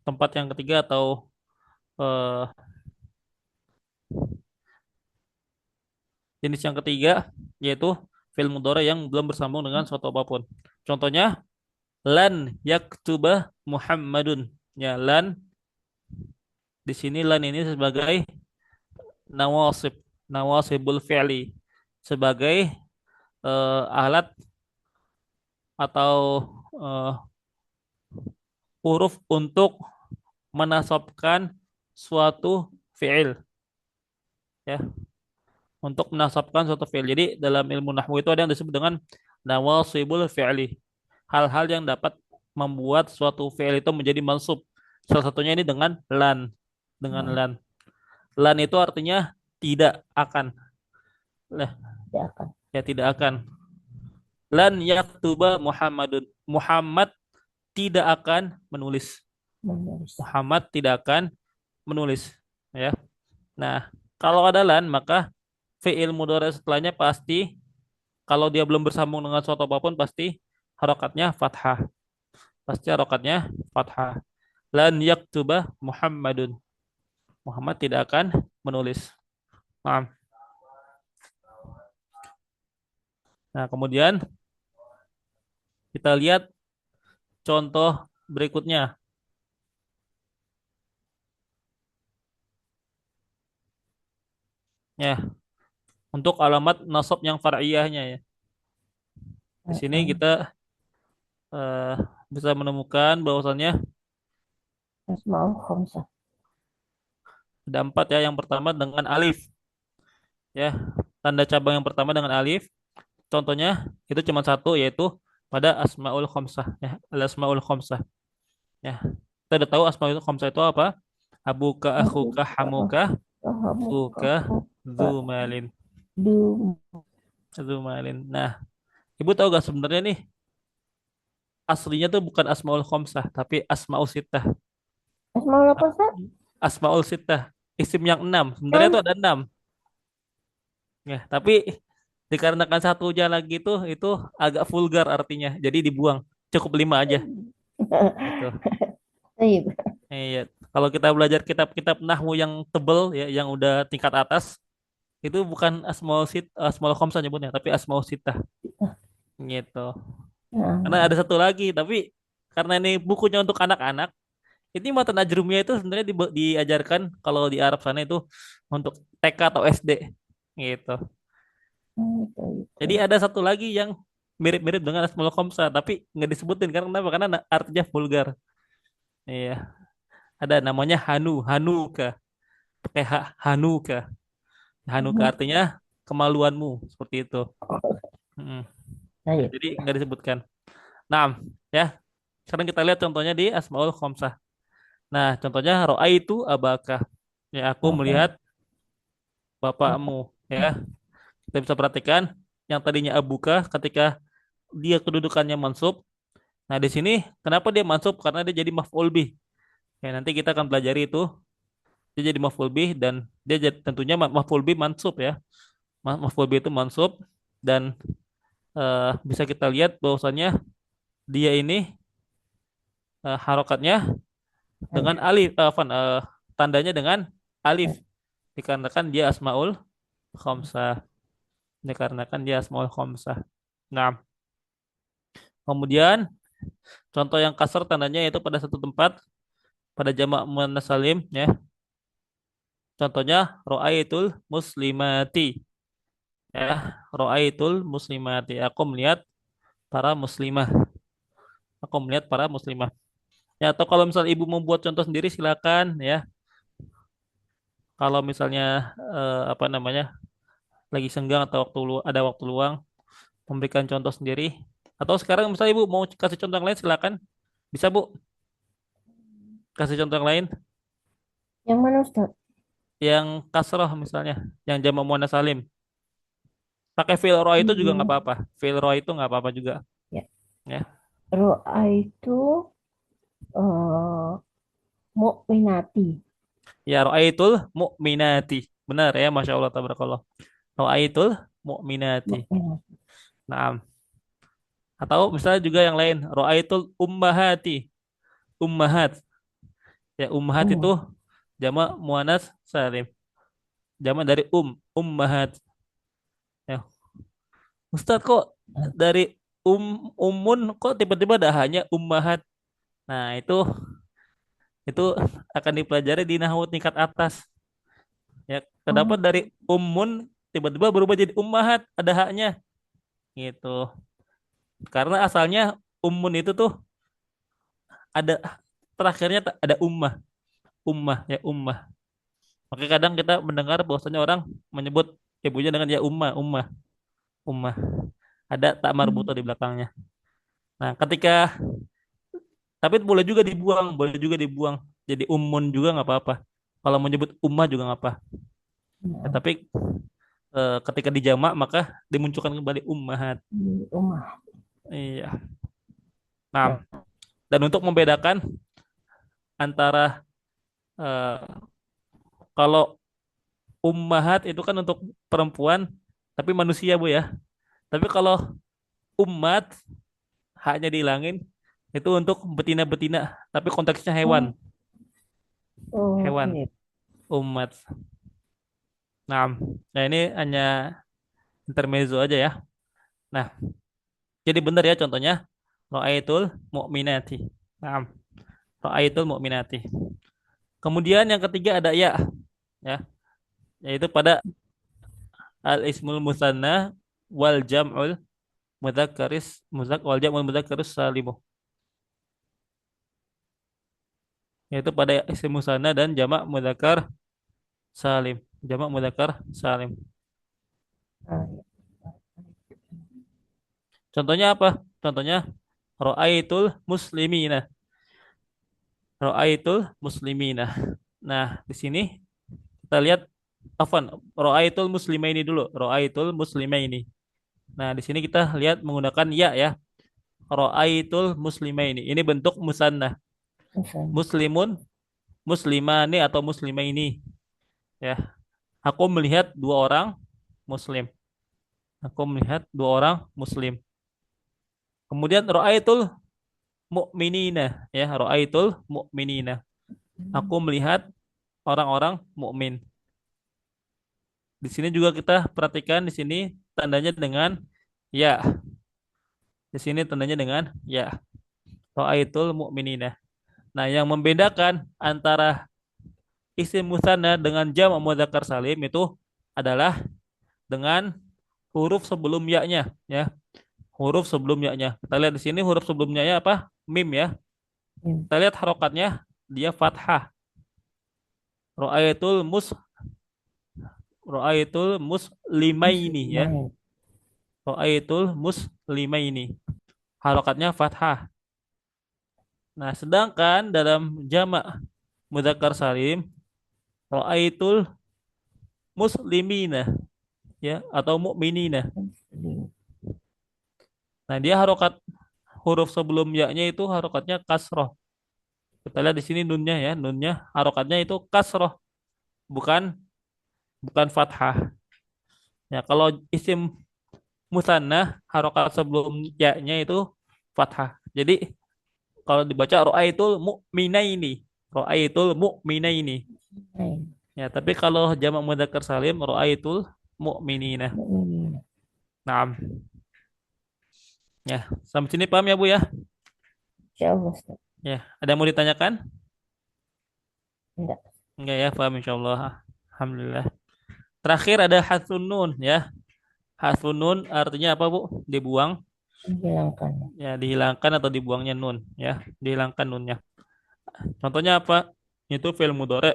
Tempat yang ketiga atau eh, jenis yang ketiga yaitu fi'il mudhari yang belum bersambung dengan suatu apapun. Contohnya lan yaktuba Muhammadun. Ya, lan di sini lan ini sebagai nawasib, nawasibul fi'li sebagai alat atau eh, huruf untuk menasabkan suatu fi'il ya, untuk menasabkan suatu fi'il. Jadi dalam ilmu nahwu itu ada yang disebut dengan nawasibul fi'li. Hal-hal yang dapat membuat suatu fi'il itu menjadi mansub. Salah satunya ini dengan lan, dengan nah, lan. Lan itu artinya tidak akan. Lah, tidak akan ya tidak akan. Lan yaktuba Muhammadun. Muhammad tidak akan menulis. menulis. Muhammad tidak akan menulis. Ya. Nah, kalau ada lan maka fi'il mudhari setelahnya pasti kalau dia belum bersambung dengan suatu apapun pasti harokatnya fathah. Pasti harokatnya fathah. Lan yaktuba Muhammadun. Muhammad tidak akan menulis. Paham? Nah, kemudian kita lihat contoh berikutnya. Ya, untuk alamat nasab yang far'iyahnya ya. Di sini Heeh. kita eh, bisa menemukan bahwasannya Asmaul khamsah. ada empat ya. Yang pertama dengan alif ya. Tanda cabang yang pertama dengan alif. Contohnya itu cuma satu yaitu pada asmaul khamsah ya. Al asmaul khamsah ya. Kita udah tahu asmaul khamsah itu apa? Abuka, Aku akhuka, hamuka, kamu fuka, kakak zumalin. du Zumalin. Nah, Ibu tahu gak sebenarnya nih aslinya tuh bukan asmaul khamsah tapi asmaul sittah. Asmaul apa Ustaz? Asmaul sittah. Isim yang enam. Sebenarnya Kan? itu ada enam. Ya, tapi dikarenakan satunya lagi itu agak vulgar artinya. Jadi dibuang. Cukup lima aja. Itu. Baik. Iya. Kalau kita belajar kitab-kitab nahwu yang tebel ya, yang udah tingkat atas, itu bukan asmaul khamsah nyebutnya, tapi asmaul sittah. Gitu. Karena Nah, ada satu lagi, tapi karena ini bukunya untuk anak-anak, ini mata najrumnya itu sebenarnya diajarkan kalau di Arab sana itu untuk TK atau SD. Gitu. itu. Jadi ada satu lagi yang mirip-mirip dengan Asmaul Khamsah, tapi nggak disebutin karena kenapa? Karena artinya vulgar. Iya, ada namanya Hanuka, pakai Hanuka. Hanuka Mhm. artinya kemaluanmu, seperti itu. Mm. Baik. Jadi nggak disebutkan. Nah, ya. Sekarang kita lihat contohnya di Asmaul Khamsah. Nah, contohnya roa itu abaka. Ya, aku Apa? melihat bapakmu. Ya, kita bisa perhatikan yang tadinya abuka ketika dia kedudukannya mansub. Nah, di sini kenapa dia mansub? Karena dia jadi maf'ul bih. Ya, nanti kita akan pelajari itu. Dia jadi maf'ul bih dan dia tentunya maf'ul bih mansub ya. Maf'ul bih itu mansub dan bisa kita lihat bahwasannya dia ini harokatnya dengan Alif. alif, tandanya dengan alif. Dikarenakan dia asmaul khamsah. Dikarenakan dia asmaul khamsah. Nah, kemudian contoh yang kasar tandanya yaitu pada satu tempat pada jamak muannas salim ya. Contohnya ro'aitul muslimati ya. Ro'aitul muslimati. Aku melihat para muslimah. Aku melihat para muslimah. Ya, atau kalau misal ibu membuat contoh sendiri silakan ya. Kalau misalnya apa namanya lagi senggang atau ada waktu luang memberikan contoh sendiri. Atau sekarang misalnya ibu mau kasih contoh yang lain silakan. Bisa bu kasih contoh yang lain. Yang mana Ustaz? Yang kasroh misalnya, yang jamak muannas salim. Pakai fi'il roh itu juga nggak Hmm. apa-apa. Fi'il roh itu nggak apa-apa juga. Ya. Ya. Ro'a itu eh mukminati. Ya, ra'aitul mu'minati. Benar ya, Masya Allah, tabarakallah. Ra'aitul mu'minati. Mukminati. Nah, atau misalnya juga yang lain, ra'aitul ummahati. Ummahat. Ya, ummahat itu Ummah. jamak muannas salim. Jamak dari ummahat. Ya, Ustaz kok dari umun kok tiba-tiba ada hanya ummahat. Nah, itu akan dipelajari di nahwu tingkat atas. Ya, terdapat Oh, dari umun tiba-tiba berubah jadi ummahat, ada haknya gitu. Karena asalnya umun itu tuh ada terakhirnya ada ummah ya ummah. Maka kadang kita mendengar bahwasanya orang menyebut ibunya dengan ya ummah. Ada tak hmm. marbuto di belakangnya. Nah, ketika tapi boleh juga dibuang, boleh juga dibuang. Jadi ummun juga nggak apa-apa. Kalau menyebut ummah juga nggak apa. Ya, Nah, tapi ketika dijamak maka dimunculkan kembali ummahat. di ummah. Iya. Nah, Ya. dan untuk membedakan antara eh, kalau ummahat itu kan untuk perempuan tapi manusia Bu ya. Tapi kalau umat haknya dihilangin itu untuk betina-betina tapi konteksnya hewan, Oh, oh, hewan gitu. umat. Nah, nah ini hanya intermezzo aja ya. Nah, jadi benar ya contohnya ra'aitul mu'minati. Nah, ra'aitul mu'minati. Kemudian yang ketiga ada ya, yaitu pada al ismul musanna wal jam'ul wal jam'ul mudzakkaris salimu. Yaitu pada isim musanna dan jamak mudzakkar salim. Jamak mudzakkar salim. Ah, ya. Contohnya apa? Contohnya ra'aitul muslimina. Ra'aitul muslimina. Nah, di sini kita lihat afan ra'aitul muslimaini dulu. Ra'aitul muslimaini. Nah, di sini kita lihat menggunakan ya. Ra'aitul muslimaini. Ini bentuk musanna. Misalnya. Muslimun, muslimani atau muslimaini ya. Aku melihat dua orang muslim. Aku melihat dua orang muslim. Kemudian ra'aitul mu'minina ya, ra'aitul mu'minina. Aku melihat orang-orang mukmin. Di sini juga kita perhatikan di sini tandanya dengan ya. Di sini tandanya dengan ya. Ra'aitul mu'minina. Nah, yang membedakan antara isim musanna dengan jamak mudzakkar salim itu adalah dengan huruf sebelum ya-nya ya. Huruf sebelum ya-nya. Kita lihat di sini huruf sebelumnya ya apa? Mim ya. Ya. Kita lihat harokatnya dia fathah. Ra'aitul mus Ra'aitul muslimaini ya. Muslimah. Ra'aitul muslimaini. Harokatnya fathah. Nah, sedangkan dalam jamak mudzakkar salim, ra'aitul muslimina ya atau mukminina. Muslim. Nah, dia harokat huruf sebelum ya-nya itu harokatnya kasroh. Kita lihat di sini nunnya ya, nunnya harokatnya itu kasroh, bukan bukan fathah. Ya, kalau isim musanna harokat sebelum ya-nya itu fathah. Jadi kalau dibaca ro'aitul mu'minaini. Ro'aitul mu'minaini. Lain. Ya, tapi kalau jamak mudzakkar salim ro'aitul mu'minina. Mukminin. Naam. Ya, sampai sini paham ya Bu ya? Insya Allah, Ustaz. Ya, ada yang mau ditanyakan? Enggak. Enggak ya, paham insyaallah. Alhamdulillah. Terakhir ada hasun nun ya. Hasun nun artinya apa Bu? Dibuang. Menghilangkan. Ya, dihilangkan atau dibuangnya nun ya. Dihilangkan nunnya. Contohnya apa? Itu fi'il mudhari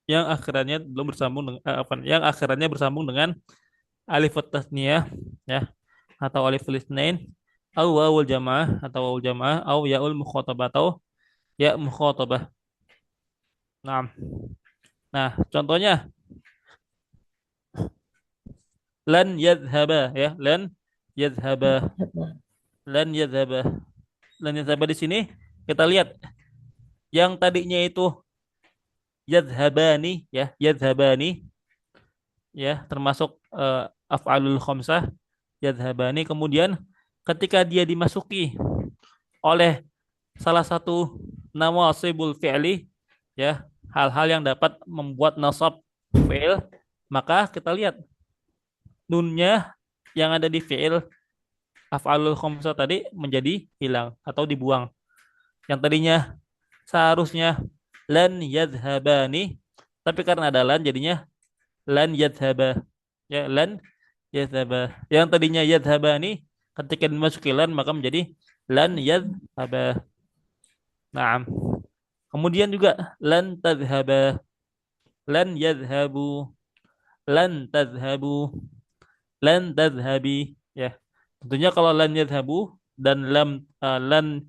yang akhirannya belum bersambung dengan apa? Yang akhirannya bersambung dengan alif tasniyah ya atau alif lisnain atau wawul jamaah atau wawul jamaah atau yaul mukhatabah atau ya mukhatabah. Nah, nah contohnya lan yadhaba ya lan yadhaba Apa? lan yadhaba. lan yadhhaba di sini kita lihat yang tadinya itu yadhhabani ya, yadhhabani ya termasuk af'alul khamsah yadhhabani, kemudian ketika dia dimasuki oleh salah satu nawasibul fi'li ya, hal-hal yang dapat membuat nasab fi'il, maka kita lihat nunnya yang ada di fi'il af'alul khamsah tadi menjadi hilang atau dibuang. Yang tadinya seharusnya lan yadhhabani, tapi karena ada lan jadinya lan yadhhaba. Ya, lan yadhhaba. Yang tadinya yadhhabani ketika dimasuki lan maka menjadi lan yadhhaba. Naam. Kemudian juga lan tadhhaba, lan yadhhabu, lan tadhhabu, lan tadhhabi. Ya. Tentunya kalau lan yadhhabu dan lan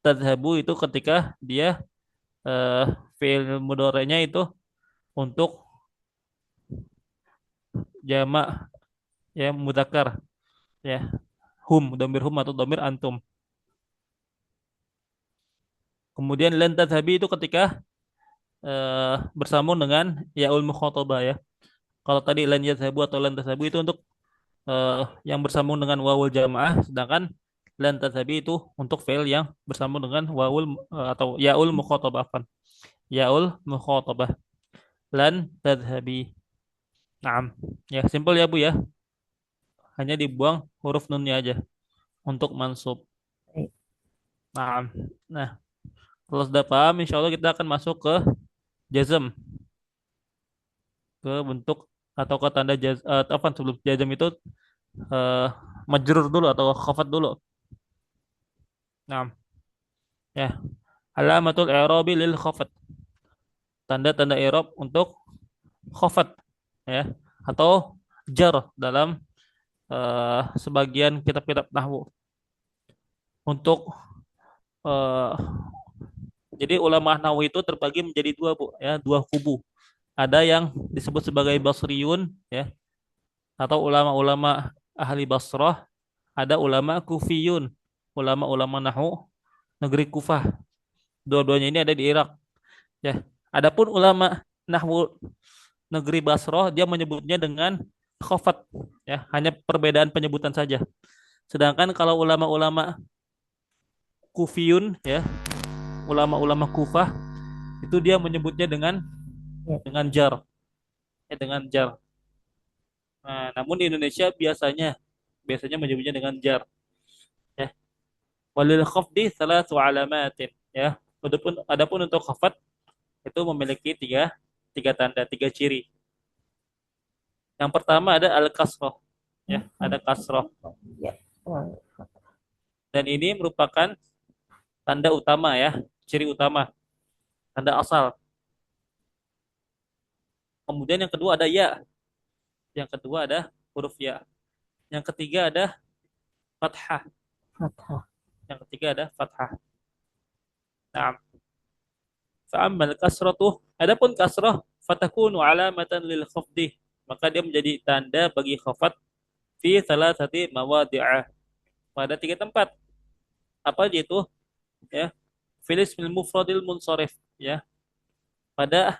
tadhhabu itu ketika dia eh, fi'il mudhari'nya itu untuk jamak ya mudzakkar ya, hum atau domir antum. Kemudian lan tadhhabi itu ketika bersambung dengan yaul mukhatabah ya. Kalau tadi lan yadhhabu atau lan tadhhabu itu untuk yang bersambung dengan wawul jamaah, sedangkan lan tadhhabi itu untuk fi'il yang bersambung dengan wawul atau yaul mukhatabah. Yaul mukhatabah. Lan tadhhabi. Naam. Ya, simpel ya Bu ya. Hanya dibuang huruf nunnya aja untuk mansub. Baik. Naam. Nah, kalau sudah paham, insya Allah kita akan masuk ke jazm, ke bentuk atau ke tanda apa sebelum jazm itu eh, majrur dulu atau khafat dulu. Nah, ya. Alamatul i'rabi lil khafat. Tanda-tanda i'rab untuk khafat ya atau jar dalam sebagian kitab-kitab nahwu. Untuk eh, jadi ulama nahwu itu terbagi menjadi dua Bu ya, dua kubu. Ada yang disebut sebagai Basriyun ya, atau ulama-ulama ahli Basrah, ada ulama Kufiyun, ulama-ulama nahwu negeri Kufah. Dua-duanya ini ada di Irak ya. Adapun ulama nahwu negeri Basrah dia menyebutnya dengan khafat ya, hanya perbedaan penyebutan saja. Sedangkan kalau ulama-ulama Kufiyun ya, ulama-ulama Kufah itu dia menyebutnya Ya. dengan jar, ya dengan jar. Nah, namun di Indonesia biasanya menyebutnya dengan jar ya. Walil khafdi salatu alamatin ya. Adapun untuk khafat itu memiliki tiga tanda, tiga ciri. Yang pertama ada al-kasroh ya, ada kasroh. Ya. Wah. Dan ini merupakan tanda utama ya, ciri utama, tanda asal. Kemudian yang kedua ada ya. Yang kedua ada huruf ya. Yang ketiga ada fathah. Fathah. Yang ketiga ada fathah. Nah, fa'ammal kasratu. Adapun kasrah fatakunu alamatan lil khafdi. Maka dia menjadi tanda bagi khafat fi thalathati mawadi'ah. Pada tiga tempat. Apa aja itu? Ya. Fil ismil mufradil munsharif ya. Pada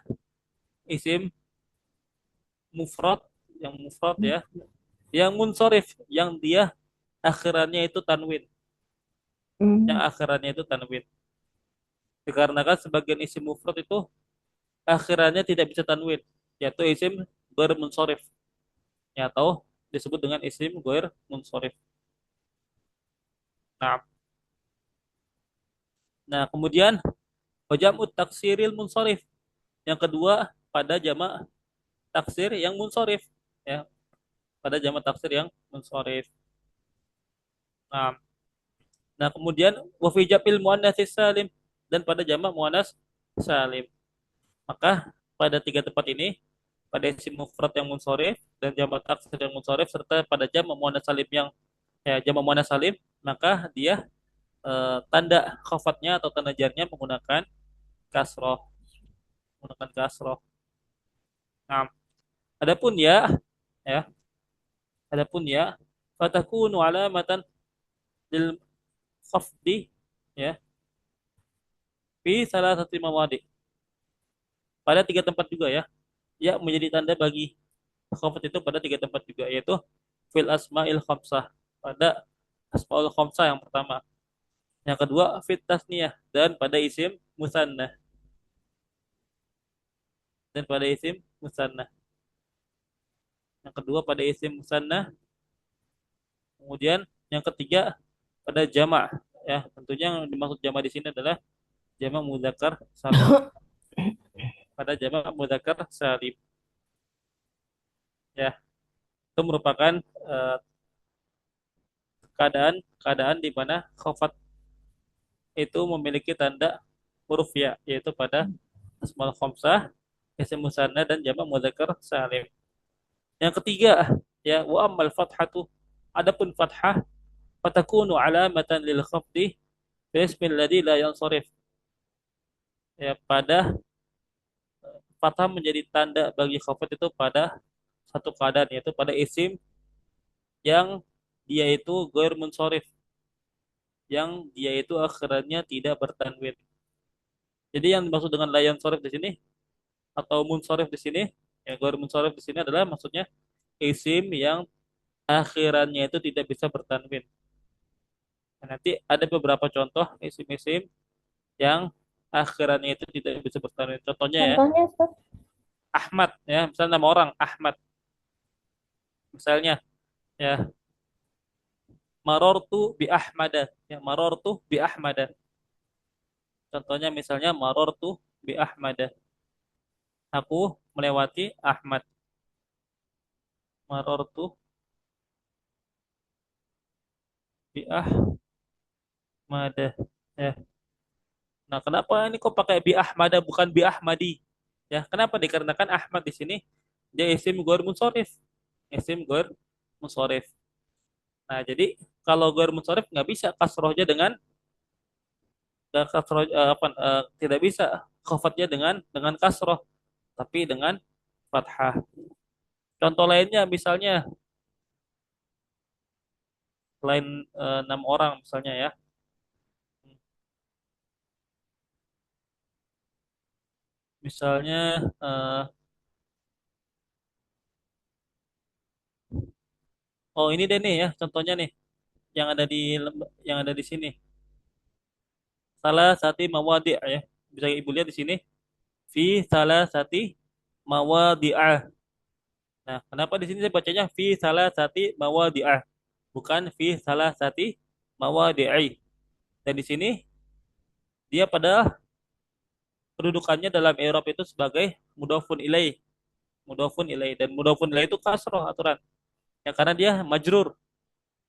isim mufrad yang mufrad ya, yang munsharif yang dia akhirannya itu tanwin, yang Hmm. akhirannya itu tanwin. Dikarenakan sebagian isim mufrad itu akhirannya tidak bisa tanwin, yaitu isim ghair munsharif ya, atau disebut dengan isim ghair munsharif. Nah, nah kemudian wajamut taksiril munsharif. Yang kedua pada jamak taksir yang munsharif ya, pada jamak taksir yang munsharif. Nah, nah kemudian wa fi jam'il muannats salim, dan pada jamak muannas salim. Maka pada tiga tempat ini, pada isim mufrad yang munsharif dan jamak taksir yang munsharif serta pada jamak muannas salim yang ya jamak muannas salim, maka dia tanda khafatnya atau tanda jarnya menggunakan kasroh, menggunakan kasroh. Nah, adapun ya, adapun ya fatakunu alamatan lil khafdi ya, fi salah satu mawadi. Pada tiga tempat juga ya. Ya menjadi tanda bagi khafat itu pada tiga tempat juga, yaitu fil asma'il khamsah, pada asmaul khamsah yang pertama. Yang kedua fit tasniyah, dan pada isim musanna, dan pada isim musanna. Yang kedua pada isim musanna. Kemudian yang ketiga pada jama', ya. Tentunya yang dimaksud jama' di sini adalah jama' mudzakkar salim. Pada jama' mudzakkar salim, ya. Itu merupakan eh, keadaan di mana khafat itu memiliki tanda huruf ya, yaitu pada asmaul khamsah, isim musanna, dan jama' mudzakkar salim. Yang ketiga, ya, wa ammal fathatu, adapun fathah, fatakunu alamatan lil khafdi fi ismil ladzi la yansharif. Ya, pada fathah menjadi tanda bagi khafat itu pada satu keadaan, yaitu pada isim yang dia itu ghair munsharif, yang dia itu akhirannya tidak bertanwin. Jadi yang dimaksud dengan la yansharif di sini atau munsharif di sini, ya, ghair munsharif di sini adalah maksudnya isim yang akhirannya itu tidak bisa bertanwin. Nah, nanti ada beberapa contoh isim-isim yang akhirannya itu tidak bisa bertanwin. Contohnya ya, Contohnya, Ustaz. Ahmad, ya, misalnya nama orang Ahmad. Misalnya ya, marortu bi Ahmada, ya, marortu bi Ahmada. Contohnya misalnya marortu bi Ahmada. Aku melewati Ahmad. Marortu bi Ahmada. Ya. Nah, kenapa ini kok pakai bi Ahmada bukan bi Ahmadi? Ya, kenapa? Dikarenakan Ahmad di sini dia isim ghair munsharif. Isim ghair munsharif. Nah, jadi kalau ghair munsharif nggak bisa kasrohnya dengan kasroh, tidak bisa khafatnya dengan kasroh, tapi dengan fathah. Contoh lainnya misalnya selain 6 orang misalnya ya. Misalnya oh ini deh nih ya contohnya nih yang ada di yang ada di sini. Salah satu mawadi' ya. Bisa Ibu lihat di sini fi salah satu mawadi'ah. Nah, kenapa di sini saya bacanya fi salah satu mawadi'ah, bukan fi salah satu mawadi'i. Dan di sini dia pada kedudukannya dalam i'rab itu sebagai mudhofun ilaih, mudhofun ilaih, dan mudhofun ilaih itu kasroh aturan. Ya karena dia majrur.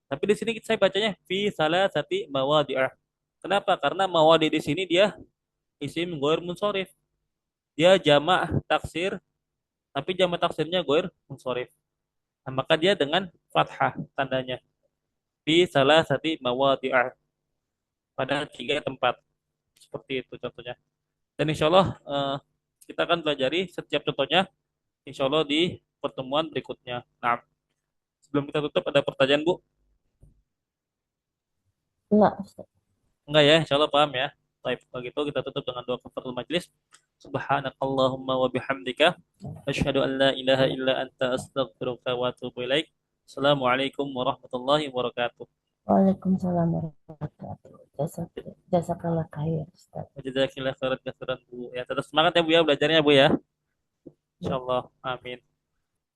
Tapi di sini saya bacanya fi salah satu mawadi'ah. Kenapa? Karena mawadi di sini dia isim ghair munsharif. Dia jamak taksir, tapi jamak taksirnya ghair munsharif. Nah, maka dia dengan fathah tandanya. Fi salah satu mawadi'ah, pada tiga tempat. Seperti itu contohnya. Dan insya Allah kita akan pelajari setiap contohnya insya Allah di pertemuan berikutnya. Nah, sebelum kita tutup ada pertanyaan Bu? Enggak, Ustaz. Enggak ya, insya Allah paham ya. Baik, kalau gitu kita tutup dengan doa kafaratul majlis. Subhanakallahumma wa bihamdika asyhadu an la ilaha illa anta astaghfiruka wa atubu ilaik. Assalamualaikum warahmatullahi wabarakatuh. Waalaikumsalam warahmatullahi wabarakatuh. Jazakallah khair, Ustaz. Jazakallahu khairan katsiran Bu. Ya, tetap semangat ya Bu ya belajarnya Bu ya. Ya. Insyaallah. Amin.